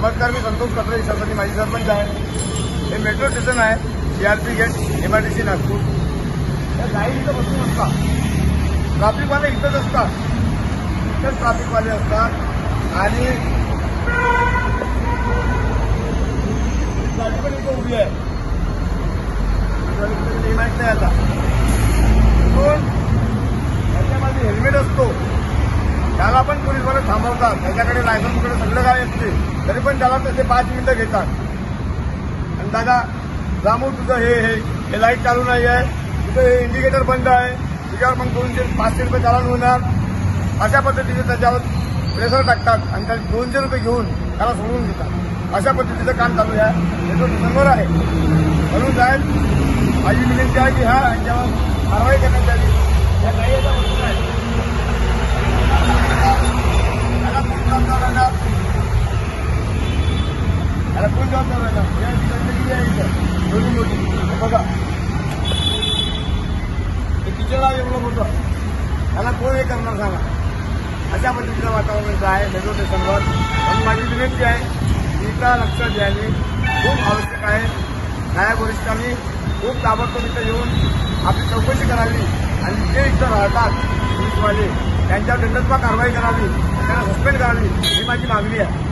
नमस्कार, मी संतोष कत्रे, विशासाठी माजी सरपंच आहे। हे मेट्रो स्टेशन आहे, CRP गेट, MIDC नागपूर। या गाई इथं बसून असतात, ट्रॅफिकवाले इथंच असतात, इथंच ट्रॅफिकवाले असतात आणि गाडी पण इथं उभी आहे, माहीत नाही आता। त्याच्यामध्ये हेल्मेट असतो, त्याला पण पोलीसवाले थांबवतात, त्याच्याकडे लायसन्स वगैरे सगळं काय असते, तरी पण त्याला तसे 5 मिनिटं घेतात। आणि दादा रामू, तुझं हे लाईट चालू नाही आहे, तुझं हे इंडिकेटर बंद आहे, तुझ्यावर मग 200-500 रुपये चालान होणार, अशा पद्धतीने त्याच्यावर प्रेशर टाकतात आणि त्याला 200 रुपये घेऊन त्याला सोडून देतात। अशा पद्धतीचं काम चालू आहे, मेट्रो स्टेशनवर आहे। म्हणून साहेब, माझी विनंती आहे की यांच्यावर कारवाई करण्यात यावी। या काही याचा वस्तू आहे, त्याला कोण जबाबदार राहणार, त्याला कोण जबाबदार राहणार? या गंदगी आहे इथं एवढी मोठी, बघा हे किचन आहे एवढं मोठं, त्याला कोण हे करणार सांगा? अशा पद्धतीचं वातावरण आहे मेट्रो स्टेशनवर। म्हणून माझी विनंती आहे, इथं लक्ष द्यायला खूप आवश्यक आहे। नायब वरिष्ठांनी खूप ताबडतोब इथं येऊन आपली चौकशी करावी आणि जे इथं राहतात पोलीसवाले त्यांच्यावर दंडात्मक कारवाई करावी, त्यांना सस्पेंड करावी, ही माझी मागणी आहे।